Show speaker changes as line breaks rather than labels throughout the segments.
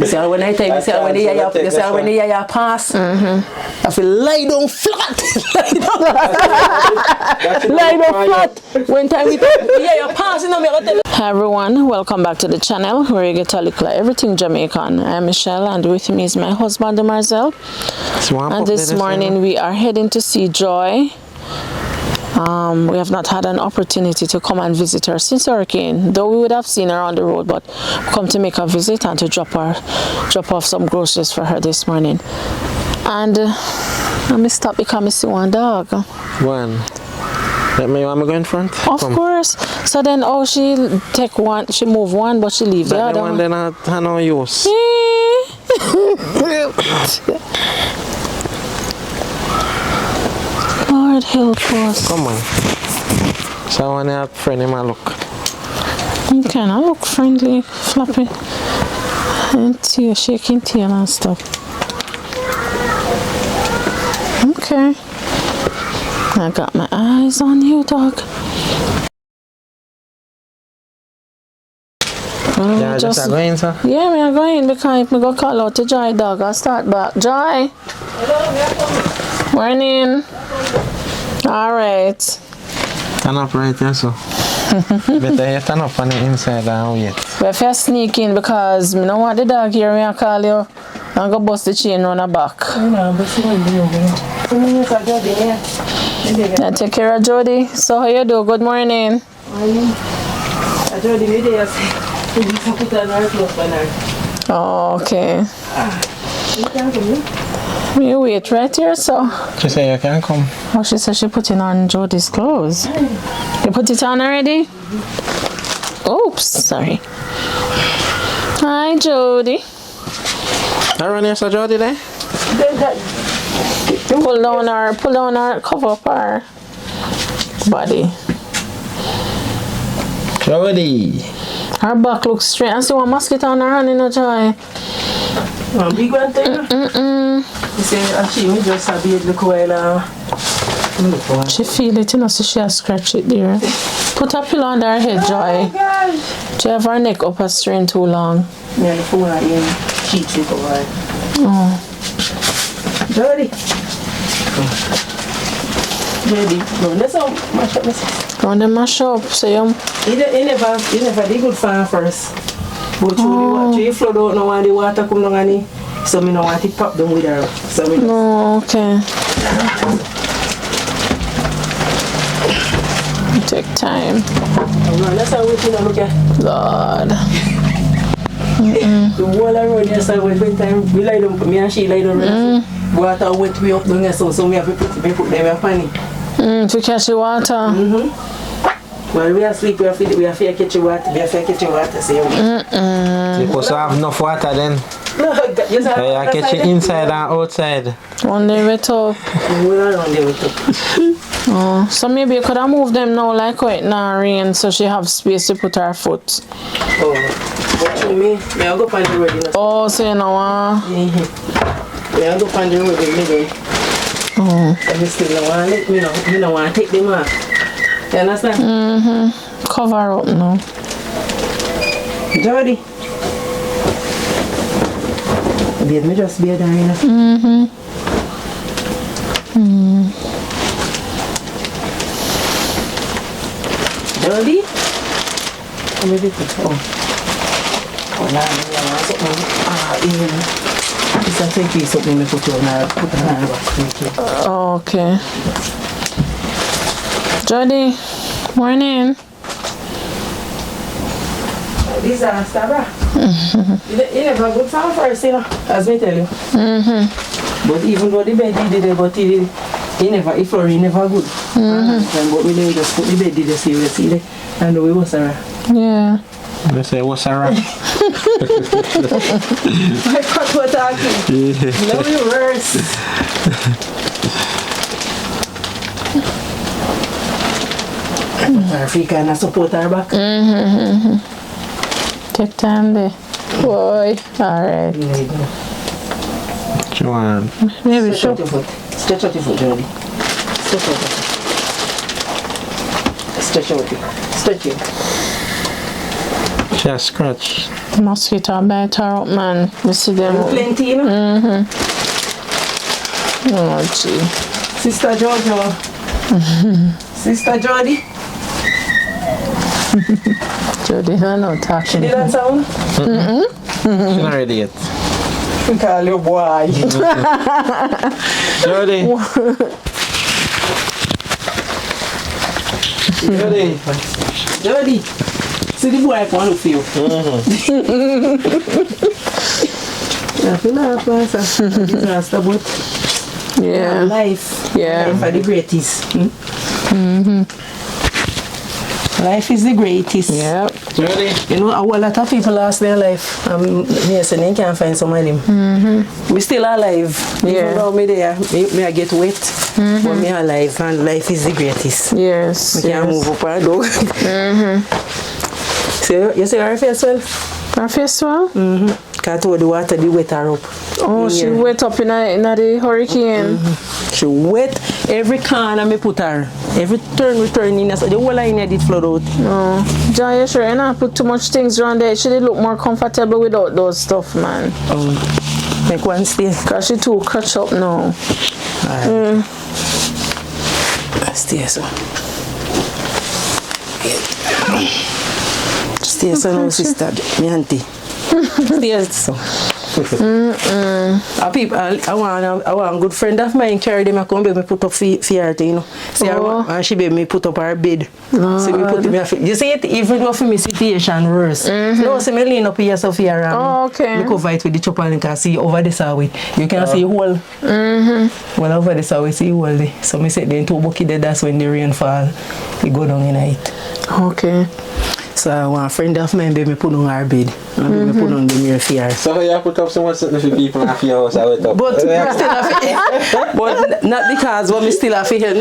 See when I tell you, see when the yaya pass, I feel lie down flat. Lie down flat. When time we yaya pass, you know me. Hi everyone, welcome back to the channel where you get a Likkle Everything Jamaican. I am Michelle and with me is my husband Marcel. And this morning we are heading to see Joy. We have not had an opportunity to come and visit her since hurricane, though we would have seen her on the road, but come to make a visit and to drop off some groceries for her this morning. And let me stop because I see one dog.
One. Let me want me go in front?
Of course. So then she take one, she move one, but she leave the other one.
Then I no use.
Lord help us.
Come on. So I want to have friend him a look.
You kind of look friendly, flappy. And tail, shaking tail and stuff. Okay. I got my eyes on you, dog.
Yeah, just going, sir?
Yeah, we are going because if we go call out to Joy, dog, I'll start back. Joy! Morning. Alright.
Stand up right there, so. Better you stand up on the inside and wait.
We have to sneak in because I don't want the dog here when I call you and go bust the chain on the back. Now take care of Jody. So how you do? Good morning. Oh, okay. You wait right here, so.
She said you can come.
Oh, she said she putting on Jody's clothes. You put it on already? Oops, sorry. Hi, Jody.
I run here, so Jody there?
Pull down her, cover up her body.
Jody.
Her back looks straight. I see one mosquito on her hand in a Joy.
Big one thing. You say, she just have it look while.
She feel it, you know, so she has scratched it there. Put a pillow under her head, Joy. She have her neck up a strain too long.
Yeah, the phone are in sheets it over.
Oh.
Jody. Jody, no, let's all mash up this.
Go on the mash up, so you
never did good farm first. But you flood out now and the water come down and it, so me no want it pop down with her. So me
no, okay. Take time.
That's how we look at.
Lord.
The whole road yesterday when time we lie down, me and she lie down. Water wet me up down there, so we have to put them in funny.
To catch the water.
While we are asleep, we have to catch the water. We have to catch the water. So
you must have enough water then.
No, you
catch it inside and outside.
On the way top. Oh, so maybe you could have moved them now like how it now rain so she have space to put her foot.
Oh, but to me, I go find the road.
Oh, so you know
I go find the road in the middle.
Oh.
I still don't want to, you don't want to take them off. You understand?
Cover up now.
Jody. Let me just be there, you know. Jody? Let me put it on. Oh, now, even. It's a take piece up in the put it on. Put it on the back.
Okay. Jody, morning.
Disaster, bro. You never good farm first, you know, as me tell you. But even though the bed did it, but he never, if he never good. But we never just put the bed did you see it, and we was around.
Yeah.
They say what's around?
My cut was talking. No reverse. Africa and I support her back.
Take time there. Boy. Alright.
Joanne.
Maybe
Stretch out your foot. Stretch out your foot, Jody. Stretch out your foot. Stretch out it. Stretch it.
She has scratch.
Mosquito bite her up, man. You see them?
Plenty, you know?
Oh, gee.
Sister Jojo. Sister Jody.
Jody, I know talking.
She did that sound?
She's not ready yet.
Call you boy.
Jody. Jody.
Jody. See the boy I want to feel. I feel like disaster, but
Yeah.
life.
Yeah.
Life are the greatest. Life is the greatest.
Yep.
Jody.
You know, a whole lot of people lost their life. Yes, and they can't find some of them. We still alive.
Yeah.
Even though me there, me I get wet, but me alive, and life is the greatest.
Yes.
We can't move up our dog. So you see her face well?
Her face well?
Can't hold the water, the wet her up.
Oh, she
Yeah.
wet up in the hurricane.
She wet every corner me put her. Every turn we turn in, so the whole line did flood out.
Oh, John, you sure you not put too much things around there? She did look more comfortable without those stuff, man.
Make one stay.
Cause she too crutch up now.
Stay so. Stay so now, sister, me auntie. Stay so. I want a good friend of mine carry them and come baby me put up for her thing, you know. See and she baby me put up her bed. So me put me you see it even though for me situation worse. No, see me lean up here so for her
Oh, okay.
me cover it with the chopper and can see over the side. You can see whole. Well over the side we see whole there. So me say then two bucket there, that's when the rain fall. We go down in it.
Okay.
So I want a friend of mine baby me put on her bed. And me put on the mirror for her.
So you put up so much for people in your house, I went up.
But still have to, but not because but me still have to help.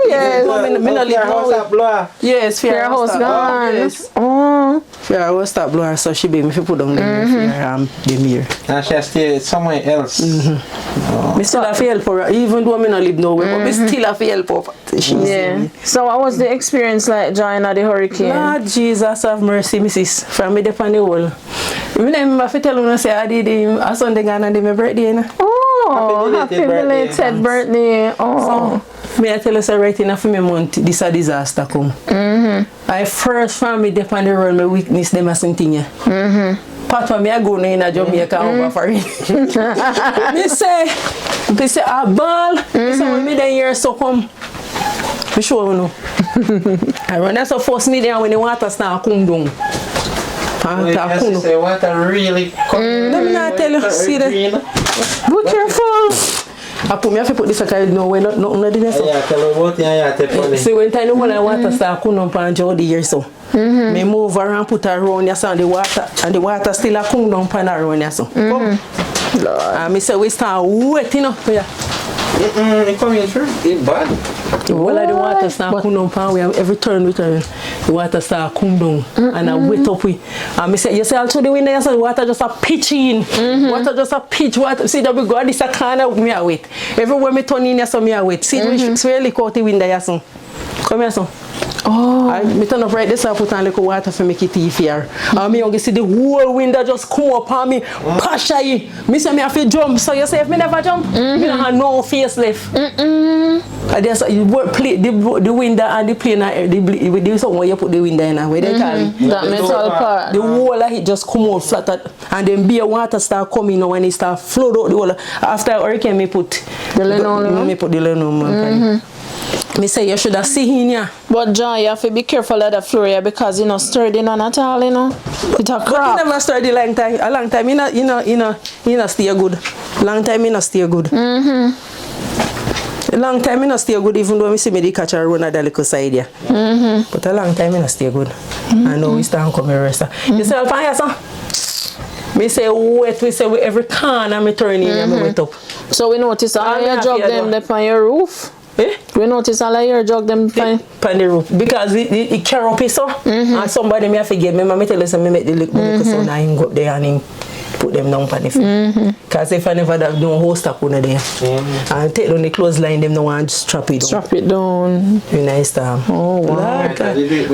Yes.
Me not live now. Yes, for
Your house gone.
Yes.
Oh.
For her house stop blow her, so she baby me put on the mirror for her the mirror.
And she has stayed somewhere else.
Me still have to help her, even though me not live nowhere, but me still have to help her.
Yeah. So what was the experience like during the hurricane?
Lord Jesus have mercy, Mrs. From me depend the whole. I remember if I tell you say I did a Sunday gone and my birthday. You know?
Oh, happy belated birthday. Oh.
So, me I tell you say right in for me month this a disaster come. I first from me depend the road me witness them as something. Part of me I go in a Jamaica over for it. Me say a ball. Me say when me then here so come. Me show you know. I run that's the first me there when the water start come down.
As you say, water really coming.
Let me not tell you, see that. Be careful. I put me have to put this aside no way, not the next.
Yeah, tell her about it.
See when time when I water start coming up and Jody here so. Me move around, put her around here so and the water still a come down pan around here so. Come. And me say we start wetting up here.
It coming through. It's bad.
Well, the water start coming down pan we have every turn we turn. The water start come down and I wet up we. And me say you see also the window so the water just a pitch in. Water just a pitch water. See that we go this a corner me a wet. Everywhere me turn in here so me a wet. See we really cut the window here so. Come here so. Oh. I turn up right this I put on little water for make it easier. And me you see the whole window just come up on me. Pasha ye. Me say me have to jump. So you say if me never jump, me don't have no face left. And there's the window and the plane with the somewhere you put the window in where they call it.
That metal part.
The whole of it just come out flat and then beer water start coming when it start flood out the whole. After hurricane me put
the linoleum.
Me put the linoleum. Me say you should have seen in here.
But John, you have to be careful of the floor here because you know sturdy none at all, you know. It a
But
crap.
you never sturdy a long time, you know stay good. Long time you know stay good. A long time you know stay good even though me see me the catch her run at the little side here. But a long time you know stay good. I know we start coming rest. You say Alpha here, son? Me say wait, we say every corner me turn in and me wet up.
So we notice all your jug them on your roof.
Eh?
We notice all of your jug them
on the roof because it carry up so and somebody me have to get me tell you say me make the little son and him go up there and him put them down on the floor. Because if I never do host up on there, and take down the clothesline, them no one just strap it down.
Strap it down.
Very nice time.
Oh wow.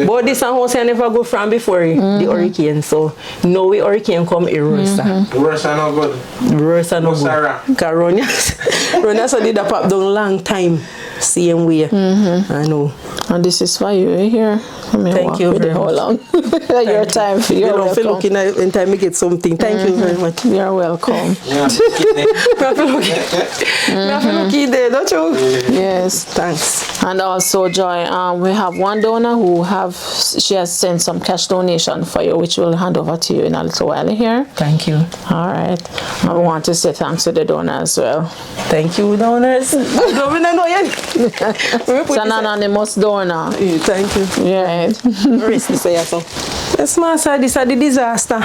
But this house I never go from before the hurricane, so no way hurricane come Rosa.
Rosa no good.
Rosa no good. Because Ronya so did a pop down long time. Same way. I know.
And this is why you're here.
Thank you very much.
Long. Your time. You're welcome.
Looking at in time we get something. Thank you very much.
You're welcome.
There, don't you?
Yes.
Thanks.
And also, Joy, we have one donor she has sent some cash donation for you, which we'll hand over to you in a little while here.
Thank you.
All right. I want to say thanks to the donor as well.
Thank you, donors. I don't know yet.
It's an anonymous donor.
Thank you.
Yeah.
Yes, master, this is the disaster.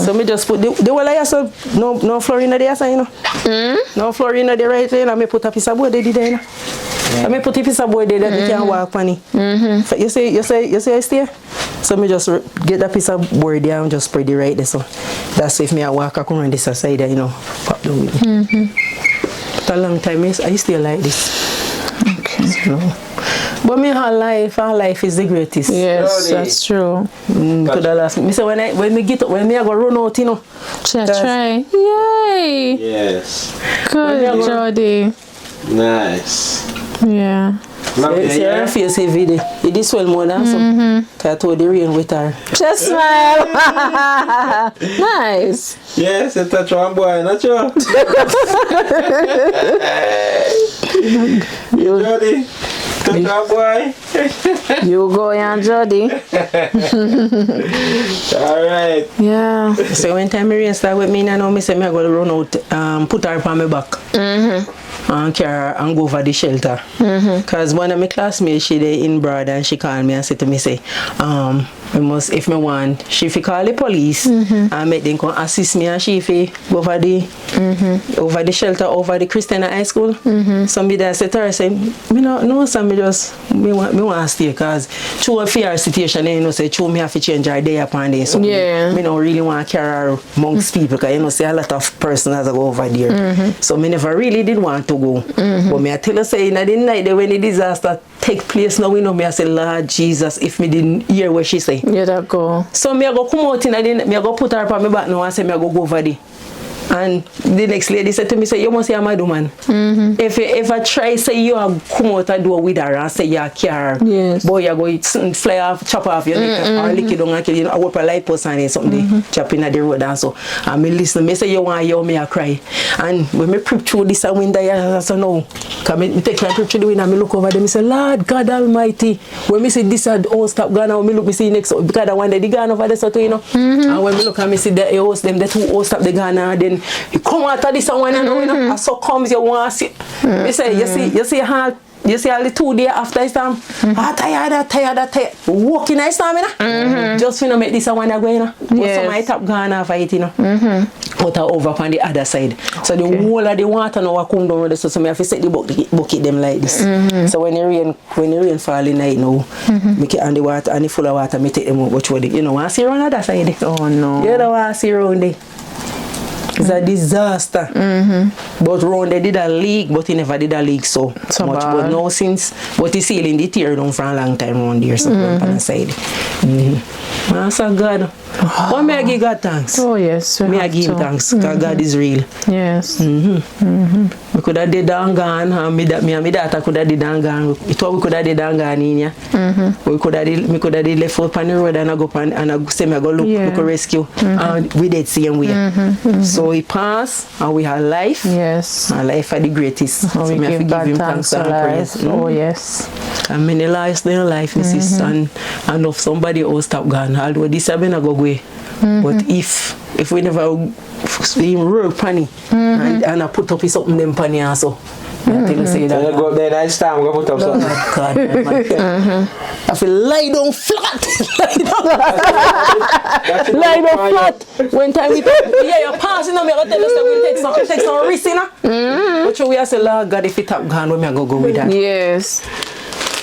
So me just put the whole of so no flooring there, you know. No flooring there right there. I me put a piece of board there, you know. I me put a piece of board there that you can walk on it. You say I stay. So me just get that piece of board there and just spread it right there. So that's if me I walk I come on this side, you know, pop down with me. For a long time I still like this.
Okay.
So, but me our life is the greatest.
Yes, that's true.
Could have last me say when me I go run out, you know.
Try. Yay!
Yes.
Good, Jody.
Nice.
Yeah.
See her face every day. It is well more than some. I told the rain with her.
Just smile. Nice.
Yes, it's a one boy, not you. Jody. Boy.
You go, Young Jody.
Alright.
Yeah.
So when time rain start with me, I know me say me I go to run out, put her on my back. And carry her and go over the shelter. Because one of my classmates, she there in Broad and she called me and said to me, say, if me want, she fi call the police and make them come assist me and she fi go over the shelter over the Christian high school. Somebody there said to her, say, me no, so me want to stay because through a fear situation, you know, say, through me have to change her day upon day. So me don't really want to carry her amongst people because, you know, say a lot of persons go over there. So me never really did want to go. But me I tell her, say, in the night when the disaster take place now, we know me I say, Lord Jesus, if me didn't hear what she say.
Yeah, that go.
So me I go come out in me I go put her on my back now and say me I go over there. And the next lady said to me, say, you must say I'm a woman. If I try say you are come out a door with her and say you are care, boy you go fly off, chop off your neck or lick it down and kill you know, I work a light post and something chopping at the road and so. And me listen, me say you want hear me I cry. And when me creep through this window I say no. Cause me take my creep through the window and me look over there, me say, Lord God Almighty. When me see this all stop gone and me look me see next because I one day they gone over there so too, you know. And when me look and me see the house them, the two house stop the gone and then you come out of this one and you know, and so comes you want to see. You say, you see how the 2 days after storm, tired. Walking I storm, you know. Just you know make this one go, you know. So my top gone off it, you know. But over on the other side. So the whole of the water now come down with the so me have to set the bucket them like this. So when the rain fall in night now, make it on the water and the full of water, me take them out, watch what you know, want to see around other side.
Oh no.
You don't want to see around there. It's a disaster. But round they did a leak, but he never did a leak so much.
Bad.
But now since, but the ceiling they tear down for a long time around there, so on the side. Master God. But me I give God thanks.
Oh yes.
Me I give him thanks because God is real.
Yes.
We could have did and gone, and me and my daughter could have did and gone. We thought we could have did and gone in here. We could have did left out on the road and I go and I say me I go look rescue. And we did same way. So we passed and we have life.
Yes.
And life are the greatest.
Oh,
so
we
me have to give him thanks and praise.
Oh yes.
And many lives in life, Mrs. And if somebody else stop gone, although this have been a go away. But if we never work penny and I put up something them penny also. I tell you say that.
So you go up there next time, go put up something.
God, I feel lie down flat. Lie down flat. When time we you're passing on me, I tell you that we take some risk, you know. But we say, Lord God, if it up gone, we go with that.
Yes.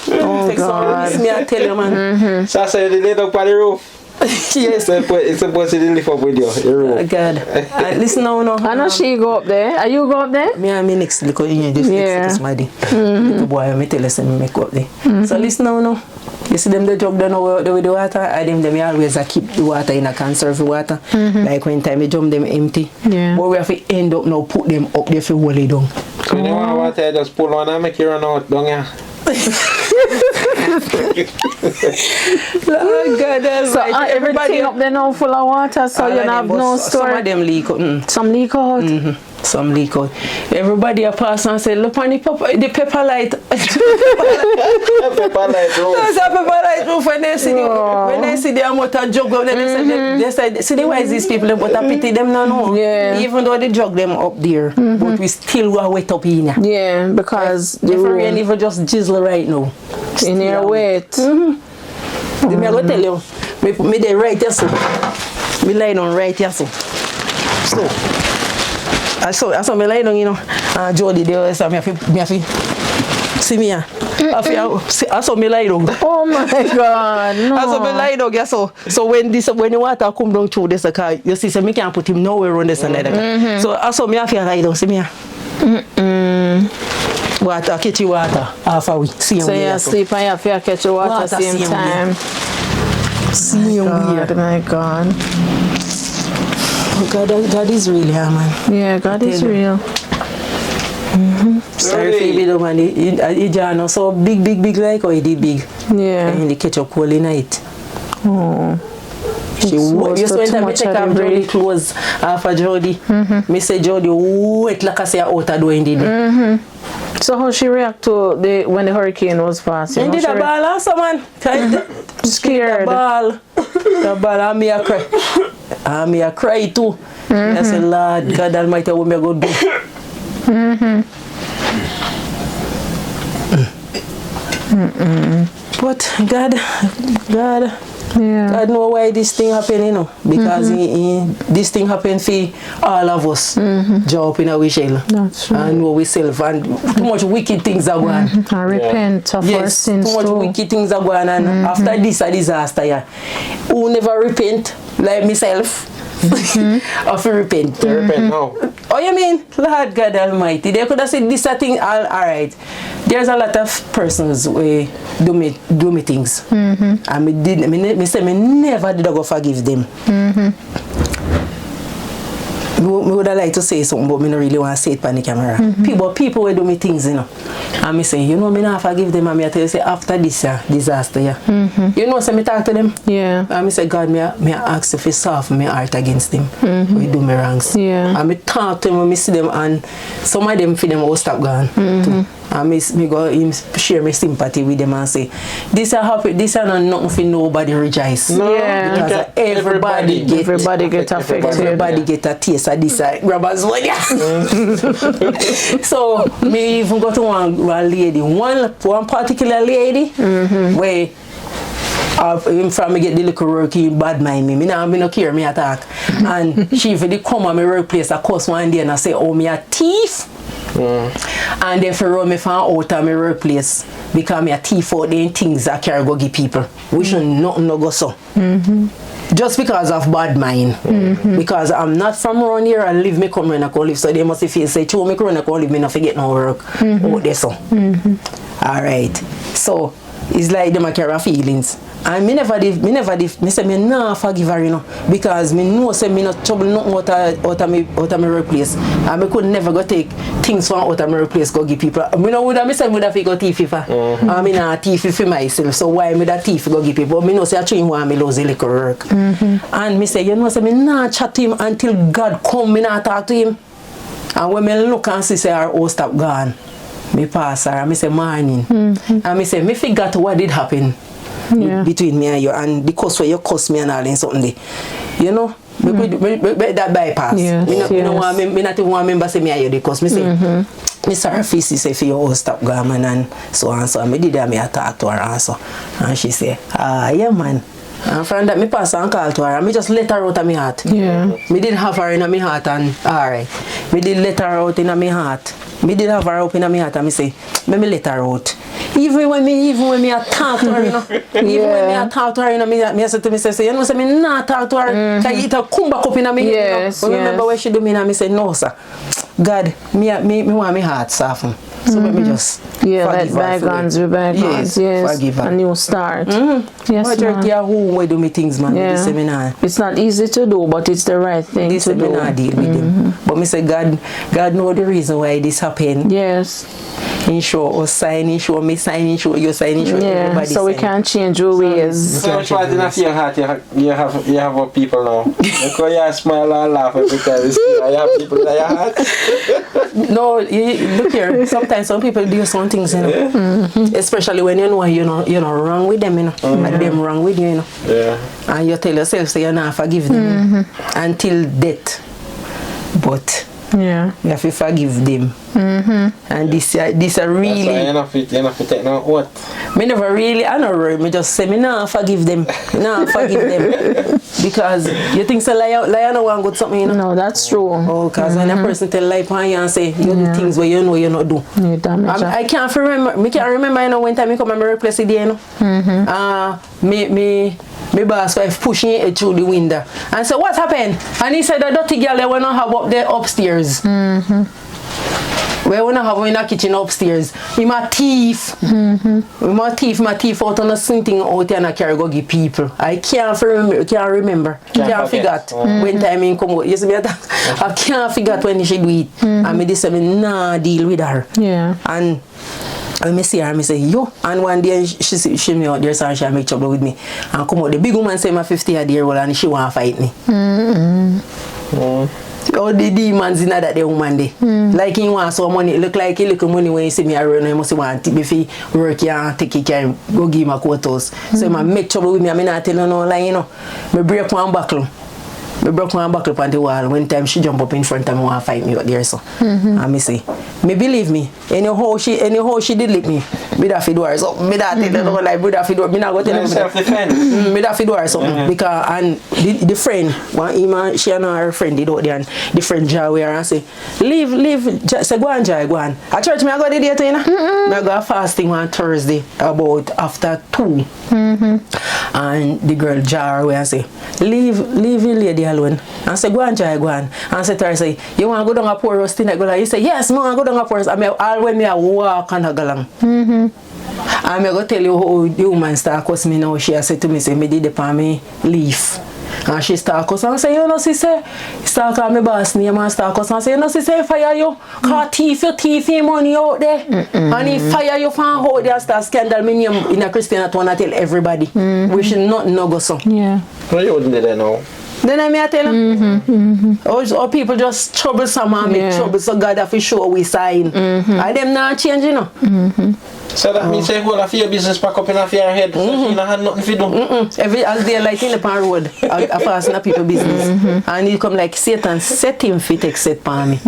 Oh
take
God.
some risk, me I tell you, man.
So I say they laid up on the roof.
Yes.
It's supposed to live up with you.
Oh, God. Listen now, no.
I know she go up there. Are you go up there?
Me and me next little this is my day. Little boy, me tell us me make up there. So listen now, no. You see them the jug down with the water. I them always keep the water in a conserve water. Like when time we jump them empty.
Yeah.
But we have to end up now put them up there for hold it down.
So you want water, just pull one and make you run out down here.
Oh God, that's
So
right.
everything up there now full of water, so you have no
Some of
store.
them leak out.
Some leak out.
Some leak out. Everybody a pass and say, look on the pepper light.
Pepper light roof.
That's a pepper light roof when they see the amount of jug up there, they say, see the why these people, but I pity them no.
Yeah.
Even though they jug them up there, but we still go wet up in here.
Yeah, because
The rain even just jizzle right now.
in your weight.
Me I go tell you, me dey right here so. Me lie down right here so. I saw me lie down, you know. Jody there, so me have to see me here. I saw me lie down.
Oh my God, no.
I saw me lie down, yeah, so when the water come down through this car, you see, so me can't put him nowhere on this and that. So I saw me have to lie down, see me here. Water, catch you water, half a week.
So you sleep and you have to catch your water at the same time.
See
My God.
Oh God, God is real, yeah, man.
Yeah, God is real.
Sorry for you, the man. It's so big like how he did big.
Yeah.
And he catch up cold in night.
Oh.
She used to when I take off Jody clothes after Jody. Me say Jody wet like I say out the door indeed.
So how she react to when the hurricane was passing?
Indeed a ball also man.
Scared.
The ball and me a cry. And me a cry too. I say Lord God Almighty what me go do. But God,
Yeah.
God know why this thing happen, you know, because this thing happen for all of us. Jump in our shell.
That's right.
And know we self and too much wicked things are going.
And repent of our
Yes,
sins
too much
too.
wicked things are going and after this a disaster, yeah. Who never repent, like myself, of repent.
Repent now.
Oh, you mean, Lord God Almighty, they could have said this a thing, all right. There's a lot of persons who do me things. And me say me never did I go forgive them. Me would have liked to say something, but me don't really want to say it on the camera. People will do me things, you know. And me say, you know, me not forgive them. And me tell you, say, after this disaster, yeah. You know, so me talk to them.
Yeah.
And me say, God, me ask if you soften my heart against them. We do me wrongs.
Yeah.
And me talk to them when me see them, and some of them feel them all stop gone. Too. And me go share my sympathy with them and say, this are happy, this are not nothing for nobody rejoice.
No,
Yeah.
Because everybody get
affected.
Everybody get a taste of this grabbers one. So me even go to one lady, one particular lady, where from me get the little work he bad mind me. Me no care me attack. And she even they come at my workplace of course one day and I say, oh me a thief. And then for run me from out of my workplace because me a thief out the things I carry go give people. We should nothing no go so. Just because of bad mind. Because I'm not from around here and live me come and I live. So they must feel say, me come and I live me not forget no work out there so. Alright. So it's like them a carry feelings. And me say me nah forgive her, you know, because me know say me not trouble nothing out of my workplace. And me could never go take things from out of my workplace go give people. Me know would me say would have go thief if and me nah thief for myself. So why me that thief go give people? But me know say I train want me lose a little work. And me say, you know, say me nah chat to him until God come, me nah talk to him. And when me look and see say our host stop gone, me pass her and me say morning. And me say me forgot what did happen. Between me and you and the cost where you cost me and all in something there. You know, me that bypass.
Yes,
me not even want remember say me and you the cost. Me say, me sorry face say for your stop garment and so on. So me did that me talk to her also. And she say, yeah man, And from that, me pass and call to her, and me just let her out of my heart.
Yeah.
Me didn't have her in my heart, and alright. Me did let her out in my heart. Me did have her up in my heart, and me say, me let her out. Even when me I talk to her, you know. Even when me I talk to her, you know, me say to me, say, you know, say me not talk to her. Cause it come back up in me head,
yes,
you know. But remember what she do me, and me say, no, sir. God, me want my heart soften. So let me just
let bygones be bygones. Yes.
Forgive her.
A new start. Yes,
majority of who do me things, man.
Yeah.
This seminar.
It's not easy to do, but it's the right thing
This
to do.
seminar deal with them. But me say God know the reason why this happened.
Yes.
He show us sign, he show me sign, he show you sign, he show everybody
so we
sign.
can't change our ways.
So much part in your heart you have what people now. Because you smile and laugh every time you see you have people in your heart.
No, look here. Sometimes some people do some things, you know. Especially when you know you're not wrong with them, you know. And them wrong with you, you know.
Yeah.
And you tell yourself, say you're not forgive them until death. But
Yeah.
you have to forgive them. And this are really.
That's why you're not take no what.
Me never really, I don't worry. Me just say me nah forgive them. Nah forgive them. Because you think say lie no one good something, you know.
No, that's true.
Oh, because when a person tell lie upon you and say you do things where you know you not do.
You damage.
I can't remember. Me can't remember, you know, when time me come and me replace it, you know. Me boss wife pushing it through the window and said, what happened? And he said the dirty girl they wanna have up there upstairs. We wanna have in the kitchen upstairs. Him a thief. My thief out on a thing out and I carry go give people. I can't remember. Can't forget when time he come out. You see me I can't forget when she do it. And me this say me nah deal with her.
Yeah.
And when I see her, I say, yo. And one day she me out there, so she make trouble with me. And come out, the big woman say my 50 a year old and she want to fight me. All the demons in that woman day. Like he want some money. It look like he look money when you see me around. He must want to be work here and take care go give my quarters. So I make trouble with me. I mean I tell you no lie, you know. I break one buckle. I broke one buckle on the wall. One time she jump up in front of me and fight me out there, so. And me say, me believe me. Anyhow she did lick me. Me da fi do her something. Me da tell her no like me da fi do her. Me da go tell her.
Self-defense.
Me da fi do her something. Because and the friend, she and her friend did out there and the friend jaw her and say, leave, say go on Jai, go on. At church me I go the day to you know. Me I go fasting on Thursday about after 2. And the girl jar away and say, leave the lady alone. And say, go on, Jai, go on. And say to her, say, you want to go down a poor roast tonight? Go like, you say, yes, I want to go down a poor roast. And all when me I walk and I go along. And I'm going to tell you how the woman start cuss me now. She said to me, say, me did the palm me leave. And she start cuss and say, you know, she say, start call me boss name and start cuss and say, you know, she say, fire you. Cause thief your money out there. And he fire you from out there, start scandal me name in a Christian at one, I tell everybody. We should not know go so.
Yeah.
No, you wouldn't do that now.
Then I tell them, or people just troublesome and make trouble, so God have to show we sign. And them not change, you know.
So that means say whole of your business pack up in your head, so you don't have nothing to do.
Every as they like in the pan road, I fasten up people business. And he come like Satan set him fit except for me.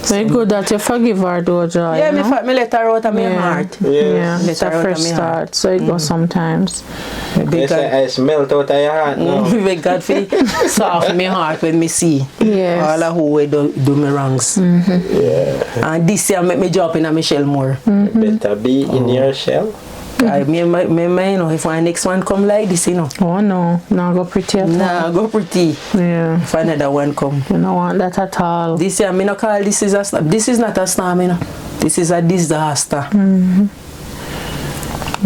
Very good that you forgive her though, Joy.
Yeah, me let her out of my heart.
Yeah,
Let
it's
her
a
out
fresh
of my heart.
start, so it goes sometimes.
They say I melt out of your heart now.
Make God feel soft my heart when me see
Yes.
all of who do me wrongs. And this year make me jump in a Michelle more.
Better be in your shell.
Me, you know, if my next one come like this, you know.
Oh no, now go pretty at all.
Nah, go pretty.
Yeah.
If another one come.
You don't want that at all.
This year, me no call this is a storm. This is not a storm, you know. This is a disaster.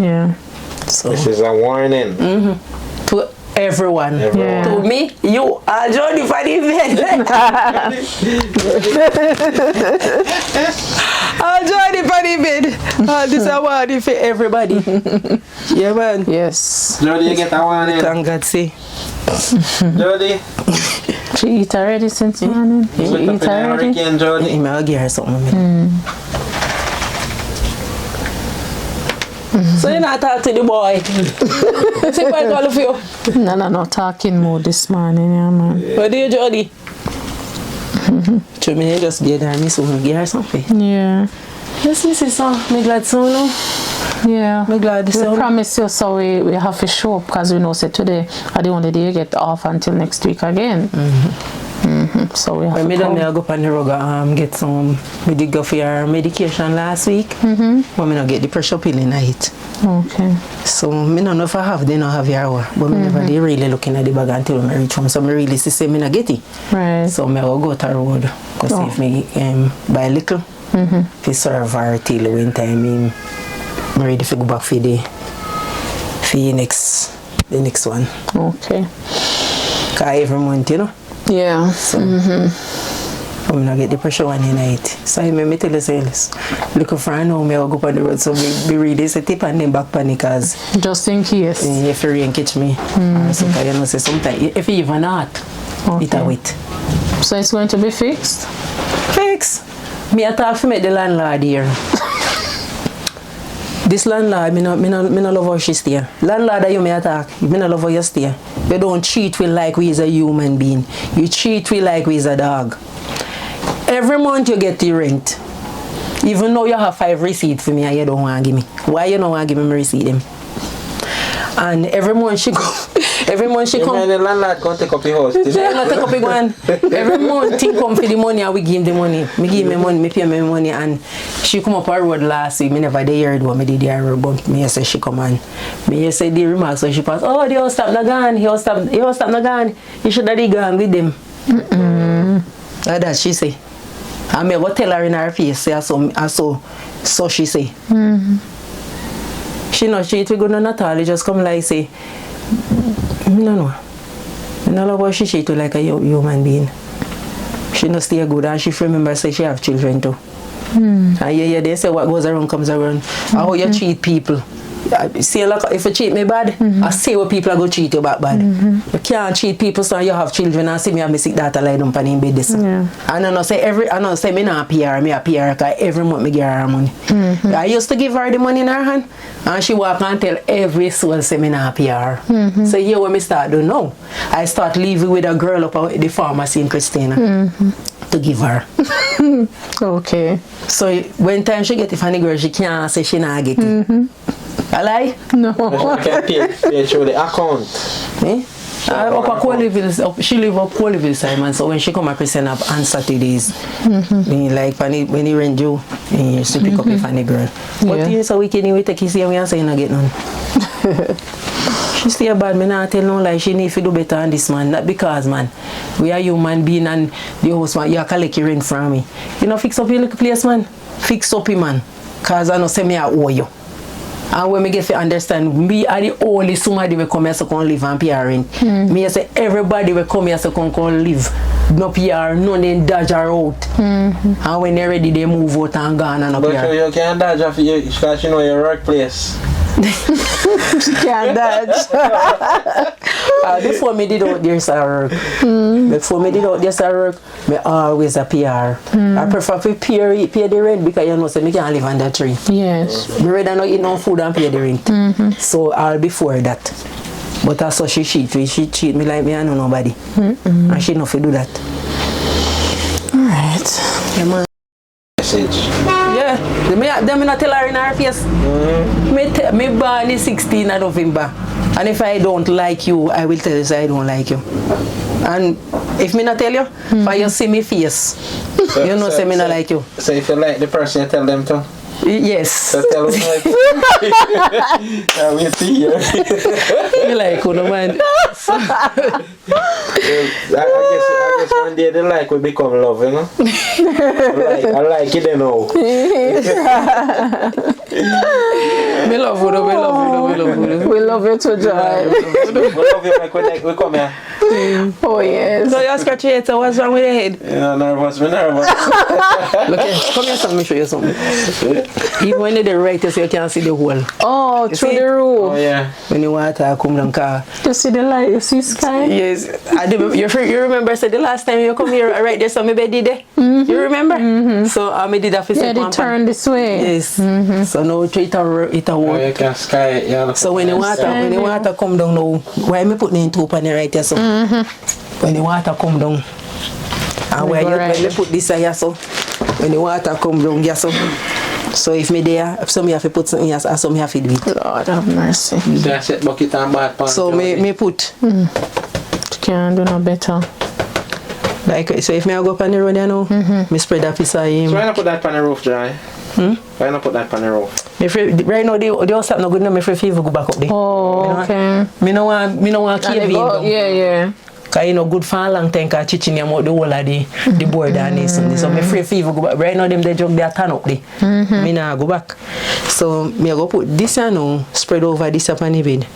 Yeah.
So
This is a warning.
to everyone.
Yeah.
To me, you are Johnny for the event. I'll join the funny bed. This is a warning for everybody. Yeah, man.
Yes.
Jody, you get a warning.
Thank God, say.
Jody,
She eat already since morning?
you
You eat already?
hurricane, Jody.
I'll give her something. So you not talk to the boy. See what I call for you.
No, talking mood this morning, yeah, man.
What do you, Jody? Me just get her, me so give her something.
Yeah.
Yes, Mrs. So, me glad so, no?
Yeah.
I'm glad this
we
one.
promise you, so we have to show up because we know say today are the only day you get off until next week again. So we have
When
to
I
come.
go up on the road, get some, we did go for your medication last week. But I not get the pressure pill in it.
Okay.
So I don't know if I have, they don't have your but I never they really looking at the bag until I reach home. So I really see I not get it.
Right.
So I will go to the road, go see if me buy Likkle. If serve her till the winter, I'm ready to go back for the next one.
Okay.
Cause every month, you know.
Yeah.
So I'm not get the pressure one in night. So I may tell you sales. Look for I know me I'll go on the road. So be ready to tip and then back panic cause
Just in case.
if you rain catch me. So you know say sometimes if you even not it a wait.
So it's going to be fixed?
Fix. Me I talk for me the landlord here. This landlord, me no love how she stay. Landlord that you may attack, me no love how you stay. You don't treat we like we is a human being. You treat we like we is a dog. Every month you get the rent. Even though you have 5 receipts for me and you don't want to give me. Why you don't want to give me my receipt them? And every month she come. Every month she come.
Even the landlord come take up the house.
She not take up the one. Every month he come for the money and we give him the money. Me give me money, me pay me money and she come up her road last week. Me never did hear what me did the road but me say she come and me say the remarks so she pass. Oh, the house stop na gone. He house stop na gone. You should have gone with them. Like that she say. And me go tell her in her face say so she say. She not treat we good none at all. It just come like say me no know. I don't love how she treat you like a human being. She not stay good and she remember say she have children too. And yeah, they say what goes around comes around. How you treat people. See, like, if you treat me bad, I say what people are going to treat you bad. You can't treat people so you have children and see me have me sick daughter lie down in bed this. And I don't say me not pay her, because every month me give her money. I used to give her the money in her hand and she walk and tell every soul say me not pay her. So here when me start doing now, I start living with a girl up at the pharmacy in Christina to give her.
Okay.
So when time she get it from the girl, she can't say she not get it. I lie?
No.
She can pay through the account.
She live up Coliville, Simon. So when she come up Christian up on Saturdays, like when he rent you, he used to pick up a funny girl. But you so weekend we take his here, we and say not get none. She stay bad, me not tell no lie. She need to do better than this man. Not because man, we are human being and the host man, you collect your rent from me. You know fix up your little place, man. Fix up him, man. Cause I know say me I owe you. And when me get to understand, me are the only somebody will come here to come live and pay rent. Me say everybody will come here to come live. No PR, none then dodge her out. And when they're ready, they move out and gone and no PR.
But you can't dodge off you because you know your workplace.
She can't dodge.
Before me did out there, sir. Before me did out there, sir, me always a PR. I prefer to pay the rent because you know, so me can't live on that tree.
Yes.
Me rather not eat no food and pay the rent. So all before that. But that's how she cheat me. She cheat me like me I know nobody. And she not to do that.
Alright.
Yeah, man.
Message.
Yeah. Them not tell her in her face. Me born the 16th of November. And if I don't like you, I will tell you I don't like you. And if me not tell you, if you see me face, you know say me not like you.
So if you like the person, you tell them to?
Yes.
So tell them like I will see you.
You like who no man.
I guess one day the like will become love, you know? I like it, you know.
Me love you, we love you.
We love you too, Joy.
We love you like we come here.
Oh, yes.
So you're scratching your head, so what's wrong with your head?
Yeah, nervous. Look
here, come here, let me show you something. Even when they write you, so you can't see the hole.
Oh, through
see?
the roof.
Oh, yeah.
When you water come down car.
You see the light, you see sky?
Yes. You remember said the last time you come here right there so maybe I did it? You remember? So I did that for
yeah, they turn this way.
Yes. So now it a work.
Oh, you can sky it, yeah.
So when the water come down now, why me put in two pan right here so? When the water come down. And when you put this here so, when the water come down here so So if me there, so me have to put something else, or so me have to do it.
Lord have mercy.
Just set bucket and bath pan.
So me put.
Can't do no better.
Like, so if me go up on the road, you know, me spread a piece of him.
So why not put that on the roof, Jai? Why not put that on the roof?
Right now, the house not good, no, me free go back up there.
Oh, okay.
Me no want cave in down.
Yeah.
Cause you know good for a long time, cause chiching them out the whole of the board and this and this. So me free fever go back. Right now them they jug they turn up there. Me nah go back. So me go put this and now spread over this up on the bed.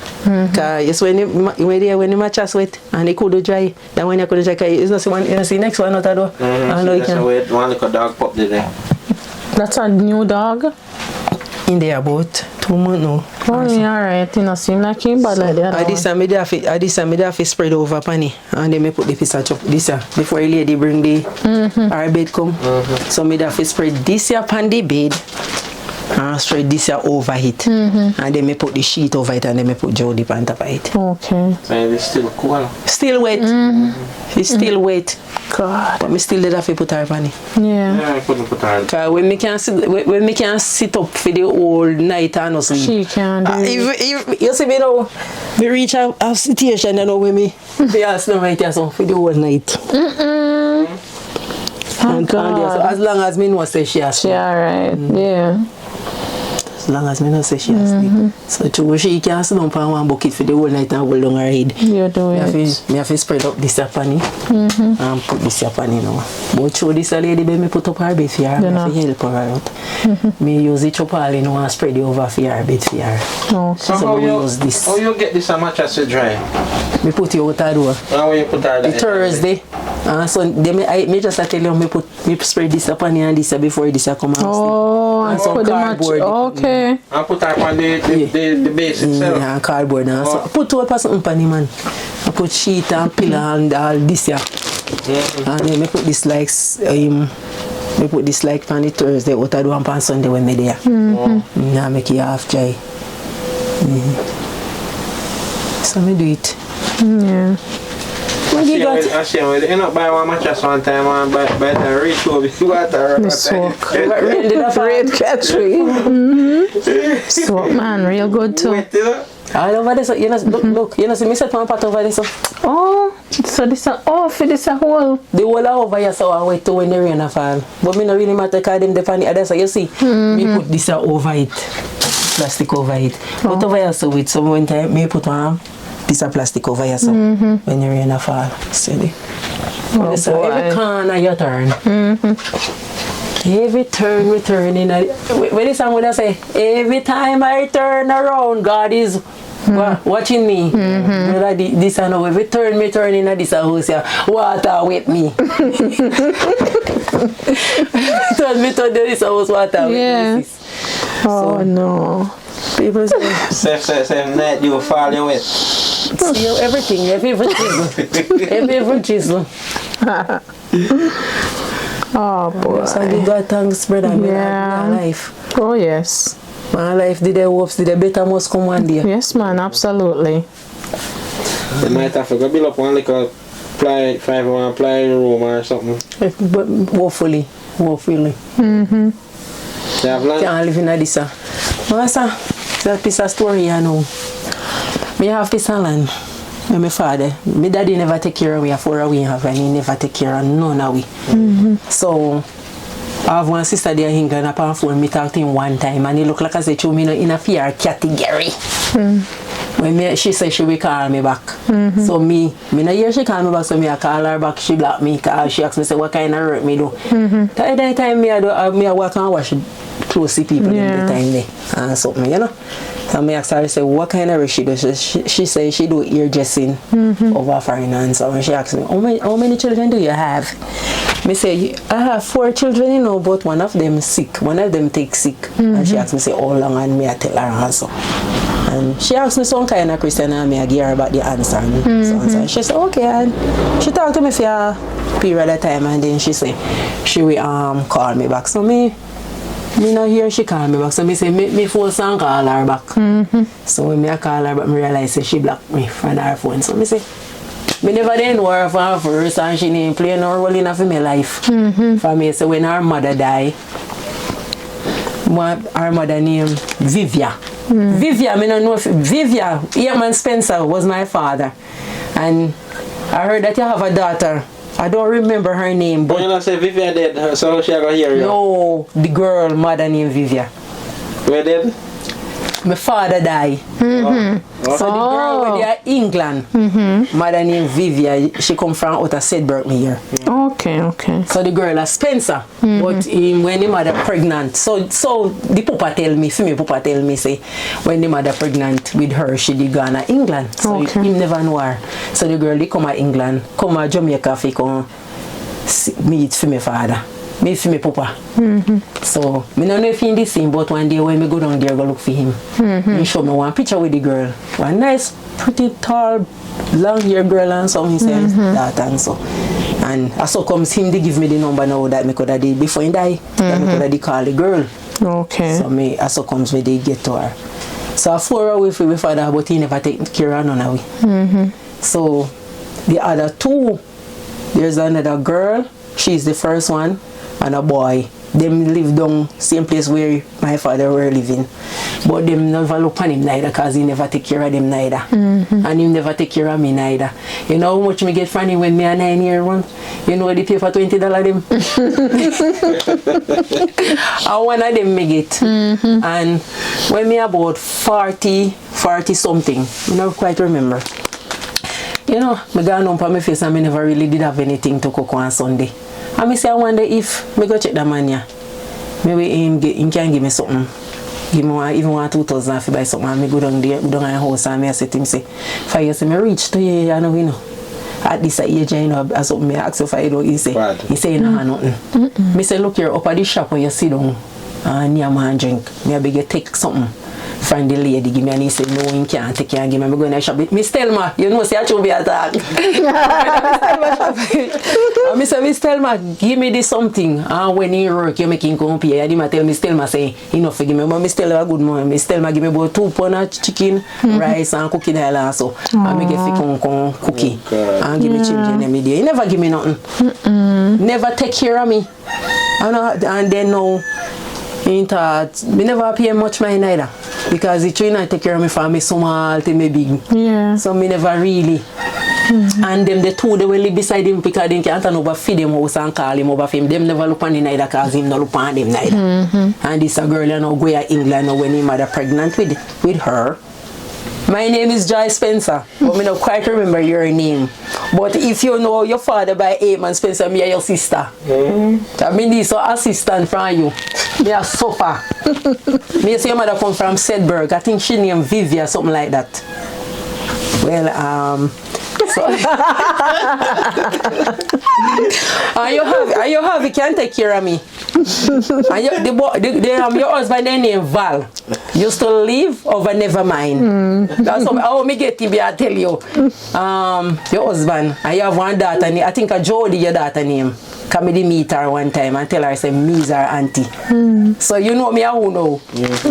Cause it's when the mattress wet and they could dry. Then when you could dry, cause it's not one. You see next one out of door. I know you can.
One little dog pop there.
That's a new dog.
In there about 2 months now.
Oh, yeah, alright. You know, seem like him, but like that.
This time me have to spread over pani, and then me put the piece of chop this before the lady bring the our bed come. So me have to spread this here upon the bed and spread this here over it, and then me put the sheet over it, and then me put Jody on top of it.
Okay.
So it's still cool.
Still wet. It's still wet. God. But me still did have to put her on it.
Yeah.
I couldn't put her.
Cause when me can sit up for the whole night and no sleep.
She can do it.
If you see me now, me reach a situation you know when me ask them right here so for the whole night. And so as long as me know say she has
She alright. Yeah.
as long as me know say she has sleep. So true she can sit down on one bucket for the whole night and hold down her head.
You do it.
Me have to spread up this up on it and put this up on it now. But through this lady me put up her bed for her, me have to help her out. Me use it up all in and spread it over for her bed for her.
Okay.
So
So we use this.
how you get this mattress to dry?
Me put it out the door.
How you put her
The Thursday. So me just tell you me spread this up on and this before this come out.
Oh, and
some
put the match.
cardboard.
Okay.
And put her on the base itself.
Yeah, cardboard. So put two up something on man. I put sheet and pillow and all this here. And then me put this like me put this like on the Thursday out I do on Sunday when me there. Now make it half dry. So me do it.
Yeah.
What you got?
I see you end up buy one mattress one time and buy the reach over water.
The soak. Red catchery. Soak, man, real good too.
All over this, you know, look, you know, see me set one part over this.
Oh, so this a for this a whole.
The whole over here, so I wait to when the rain fall. But me no really matter because them depend on the other side. You see, me put this over it, plastic over it. But over here, so with some one time, me put one piece of plastic over here, so when the rain fall, steady.
Oh,
So
boy.
every corner you turn. Every turn we turn in. When the song would I say, every time I turn around, God is watching me. Brother, this I know. Every turn me turn in this house, water with me. So me turn this house, water with me.
Oh no.
People say,
Same night you fall you wet.
see everything, every chisel.
Oh boy.
So I give God thanks, brother.
Yeah.
My life.
Oh yes.
My life did the hopes, did the better must come one day.
Yes, man. Absolutely.
You might have to go build up one little ply room or something.
But hopefully.
You have land?
Can't live in a this. Master, that piece of story, you know. Me have piece of land. My father, my daddy never take care of me for we have, and he never take care of none of we. So I have one sister there in Ghana on phone, me talk to him one time, and he look like I say, "Chu, me no in a fear category." When she say she will call me back. So me no hear she call me back, so me I call her back, she block me, cause she ask me say what kind of work me do. That time me I walk and wash close to people in the time there and something, you know. So me ask her, say what kind of work she do. She say she do hairdressing over finance. So when she ask me, how many children do you have? Me say, I have 4 children, you know, but one of them sick. One of them take sick. And she asked me, say, how long? And me I tell her also. And she asked me some kind of question and me I give her about the answer. And she said, okay. And she talked to me for a period of time and then she said, she will call me back. So me no hear she call me back. So me say, me force and call her back. So when I call her back, I realize that she blocked me from her phone. So me say, me never did know her from first and she didn't play no role in my life. For me, so when her mother died, Our mother named Vivia. Vivia, I don't know if Vivia, Eamon Spencer was my father. And I heard that you have a daughter. I don't remember her name. But
you not say Vivia dead, so she gonna hear you.
No, the girl, mother named Vivia.
Where dead?
My father died. So the girl with the England, mother named Vivia, she come from out of Sedberg here.
Okay.
So the girl is Spencer, but when the mother pregnant, so the papa tell me, say when the mother pregnant with her, she did go to England. So he never know her. So the girl they come to England, come to Jamaica, fi come meet for my father. Me for my papa. So, I don't know if he's the same, but one day when I go down there, go look for him. He show me one picture with the girl. One nice, pretty, tall, long-haired girl and so. He says that and so. And so comes him, they give me the number now that I could have did before he died. That I could have call the girl.
Okay.
So, so comes me, they get to her. So, I 4 away from my father, but he never take care of none of it. So, the other 2, there's another girl. She's the first one. And a boy, them live down same place where my father were living, but them never look on him neither, cause he never take care of them neither, and he never take care of me neither. You know how much me get from him when me a 9-year-old? You know they pay for $20 them. And one of them me get, and when me about 40 something, I don't quite remember. You know, me gone home for my face and me never really did have anything to cook on Sunday. And I say I wonder if me go check that man here. Maybe he can give me something. Give me even 2,000 if I buy something. And me go down there, go down in the house and I say to him, say, 5 years me reach to you, you know. At this age, you know, as something me ask if I do, he say he no have nothing. Me say, look here, up at the shop when you sit down and you man drink. Me beg you take something. From the lady give me and he said no, he can't take care and give me. I'm going to shop with Miss Telma. You know, see I should be attacked. I say Miss Telma, give me this something. And when he work, you make him come here. I didn't tell Miss Telma say enough for give me. But Miss Telma good morning. Miss Telma give me about 2 pounds of chicken, rice and cookie there also. And me get come cookie and give me change in every day. He never give me nothing. Never take care of me. And then now he thought me never pay much money either. Because he trying to take care of me from me small to me big.
Yeah. So
me never really. And them the 2 they will live beside him because they can't over feed him house and call him over for him. Them never look on him neither because him not look on them neither. And this a girl you know go to England now when his mother pregnant with her. My name is Joy Spencer, but I don't quite remember your name. But if you know your father by Eamon Spencer, me your sister. I mean this assistant from you. Me a suffer. Me say your mother come from Sedberg. I think she named Vivia, something like that. Well, so you can take care of me. And your husband named Val. You still live over never mind. That's how me get to be. I tell you, your husband and you have one daughter. I think a Jody your daughter name. Come me meet her one time and tell her say me's her auntie. So you know me, I who know.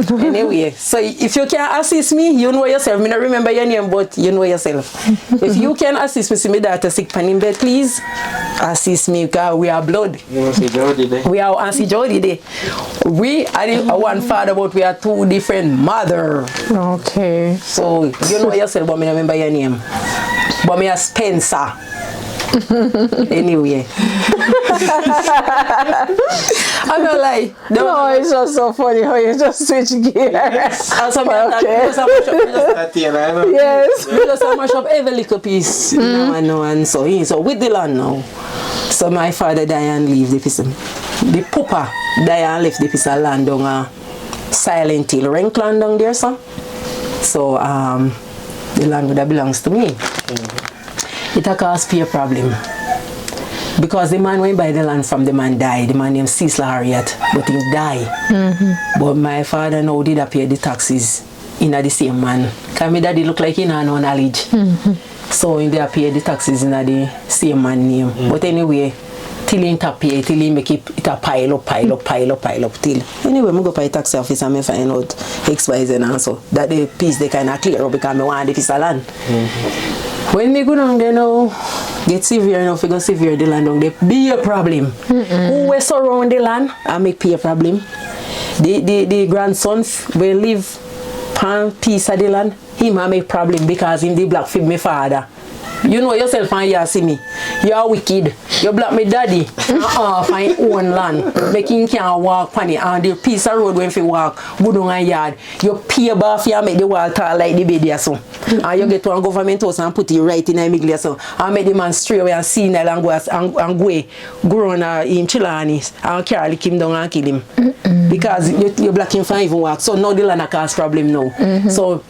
Anyway, so if you can assist me, you know yourself. Me not remember your name, but you know yourself. If you can assist me, see me daughter sick pan in bed, please assist me because we are blood.
You want to see Jody there?
We are Auntie Jody there. We are one father, but we are 2 different mother.
okay.
So you know yourself, but me not remember your name. But me a Spencer. Anyway. I'm not like
No, it's just so funny how you just switch gears.
Yes. We just mash up every little piece now and so with the land now. So my father died and leave the piece. The papa died and left the piece of land down Silent Hill, rank land down there, sir. So the land that belongs to me. It a cause fear problem. Because the man when buy the land from the man died, the man named Cecil Harriet, but he died. But my father now did pay the taxes in the same man. Because my daddy look like he had no knowledge. So he did pay the taxes in the same man name. But anyway, till he pay, till he make it a pile up till. Anyway, I go to the tax office and I find out XYZ and so that the piece they kind of clear up because I want the piece of land. When me go down there now, get severe enough, you go severe the land down there, be a problem. Who will surround the land and make pay a problem? the grandson will live on piece of the land, he might make problem because him the black fib me father. You know yourself and you see me. You are wicked. You black me daddy. Find own land. Making can't walk on it. And the piece of road when you walk, good on a yard. You pay bath you make the wall tall like the bed so. And you get to a government house and put it right in the middle so. And make the man straight away and see that and go grow on him chillanis and carry him down and kill him. Because you black him for even walk. So now the land cause problem now. So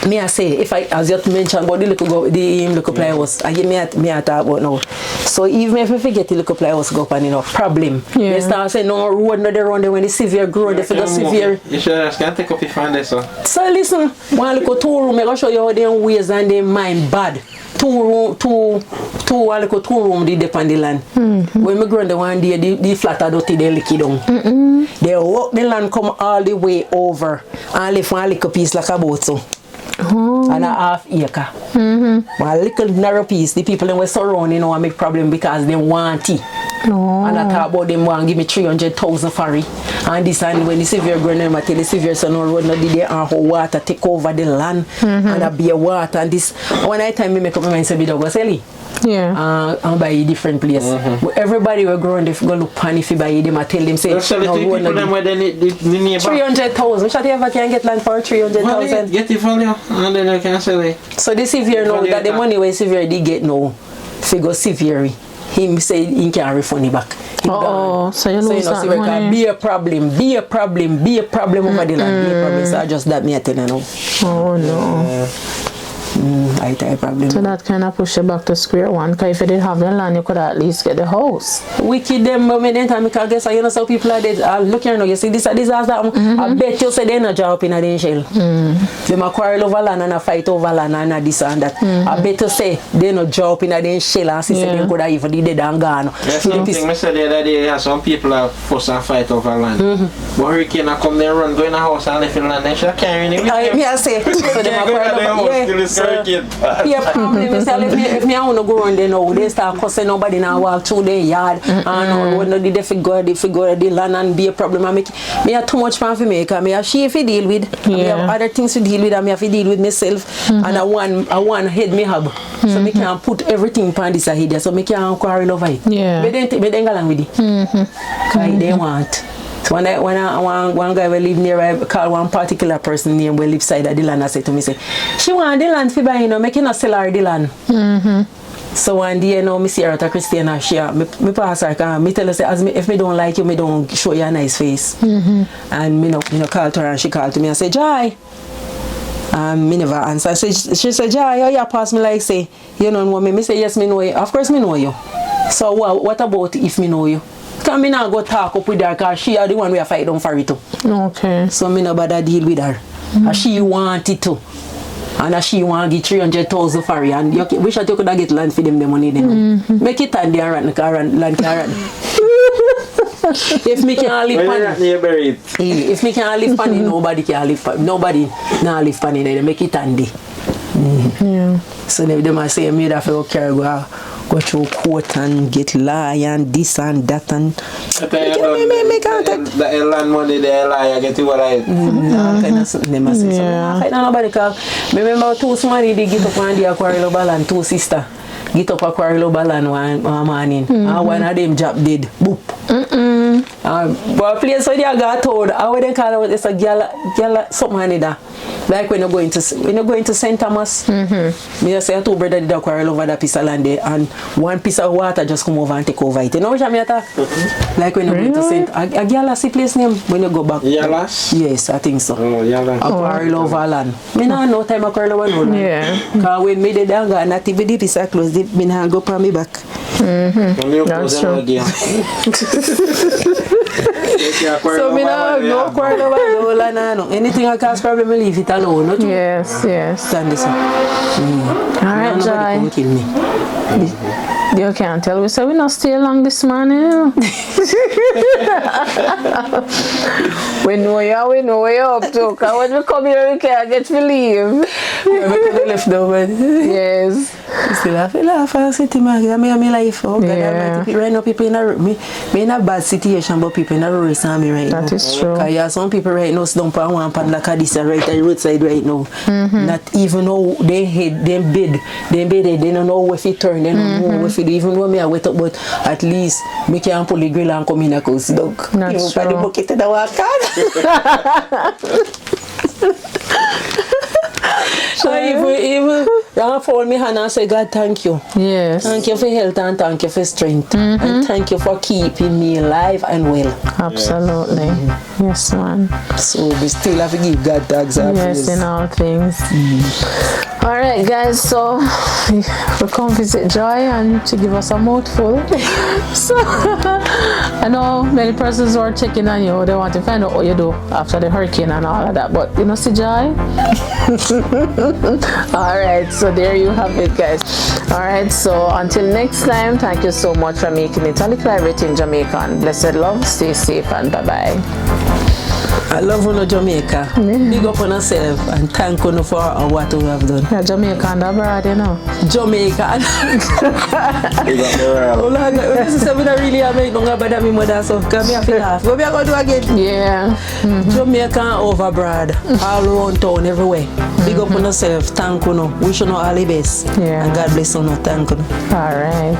me I say if I as you mentioned about the Likkle plyhouse, I me I talk about now. So even if I forget the Likkle plyhouse go up and problem. They start saying no road no they run there when the severe grow they figure severe.
You should just can't take up your fan there so.
So listen, one little 2 room I go show you how their ways and their mind bad. 2 room they depend the land. When me grow the one day the flat are dirty they lick it down. They walk the land come all the way over and leave one little piece like a boat so. And a half acre. One little narrow piece, the people that were surrounding you know make problem because they want it. And I talk about them want give me 300,000 for it. And this and when the severe ground I tell the severe son no road no did they and how water take over the land and a be a water and this one night time me make up my mind say me go sell it. And buy a different place. Everybody will grow and they go look pan if you buy them. I tell them say
no, people them where they need
300,000. Which I ever can get land for 300,000.
Get the value and then I can sell it.
So the severe now that the money where severe they get now figure severe. Him say he can't refund it back.
So you lose that money.
Be a problem over the land. Be a problem. So I just that me I tell you now.
Oh no.
I tell you problem.
So that kind of push you back to square one. Because if you didn't have the land, you could at least get the house.
Wicked them, but then time I guess you know some people are dead. Look here now, you see this a disaster. I bet you say they not job in the shell. They might quarrel over land and a fight over land and this and that. I bet you say they not job in the shell and see they could have even did dead and gone.
There's something I said the other day. Some people are forced to fight over land. But hurricane come there run go in a house and live in land. They should carry it with them.
I say so they might quarrel over. Problem is if me I want to go around there now, they start cussing nobody now walk through their yard and when they figure the land and be a problem. I me have too much fun for me because me have she to deal with. Me have other things to deal with and me have to deal with myself and I want head me hub. So me can't put everything on this head so me can't quarrel over it. But then go along with it. Because they want. So when one guy will live near, I call one particular person name will live side of the land. I say to me, say, she want the land for buying, make you not sell her the land. So one day, you know, me see her at a Christiana, me pass her, me tell her, say, if me don't like you, me don't show you a nice face. And me no call to her and she called to me and say, Joy. Me never answer. She said, Joy, oh yeah, pass me like say, you don't know me. Me say, yes, me know you. Of course me know you. So what about if me know you? Because me not go talk up with her because she are the one we are fight down for it too.
Okay.
So me no bother deal with her. And she want it too. And she want to get 300,000 for it. And you wish that you could have get land for them the money then. Make it and there and land can If me can't live on it. If me can't live on it, nobody can live on it. Nobody can live on it. They make it handy. So they must say me that for carry go through court and get lie and this and that and
the land money they lie get you what I
kind of something they must say. So I nobody call. Remember 2 somebody they get up on the aquarium balan 2 sister get up aquarium balan one morning and one of them job dead boop. But place where they got told how they call it it's a girl something that like when you're going to St. Thomas, me say 2 brother did a quarrel over that piece of land there and 1 piece of water just come over and take over it. You know what I mean? Like when you're going to St. A girl see place name when you go back.
Yalas?
Yes, I think so.
Oh, Yalas.
A quarrel over land. Me no time a quarrel over no land. Because when me did that and nativity piece of clothes, me not go for me back.
That's true.
So me no quarrel over no land. Anything I cause problem, me leave it alone. Not
yes.
Stand this up.
Alright, Joy.
Kill me.
You can't tell. We say we not stay long this morning. You know? we know you up to. Because when we come here, we can't get to leave.
We left now, man.
Yes.
Still have to laugh and sit in my life. Oh, God Almighty. Right now, people me in a bad situation, but people in a race on me right now.
That is true.
Because some people right now don't put one pan like this right at the roadside right now. Not even know they head, they bed, they don't know if it turn, they don't know if it even know me I wait up, but at least me can pull the grill and come in a coast dog.
That's true.
The bucket in the water. So even you fold me hand and say, God, thank you.
Yes.
Thank you for health and thank you for strength. And thank you for keeping me alive and well.
Absolutely. Yes, man.
So we still have to give God thanks and
Yes,
praise.
in all things. All right, guys. So we come visit Joy and she give us a mouthful. So I know many persons are checking on you. They want to find out what you do after the hurricane and all of that. But you know, see Joy. All right. So there you have it, guys. All right. So until next time, thank you so much for making it a little Everyting Jamaican. Blessed love. Stay safe and bye bye.
I love you, Jamaica. Big up on yourself and thank you for what we have done.
Yeah, Jamaican abroad, you know.
Jamaica.
Big up the world.
Oh Lord, this is something that really amazing. Don't bother me mother, so come here for laugh. What we are going to do again?
Yeah.
Jamaica over abroad, all around town, everywhere. Big up on yourself. Thank you. Wish you all the best.
Yeah.
And God bless you. Thank you.
All right.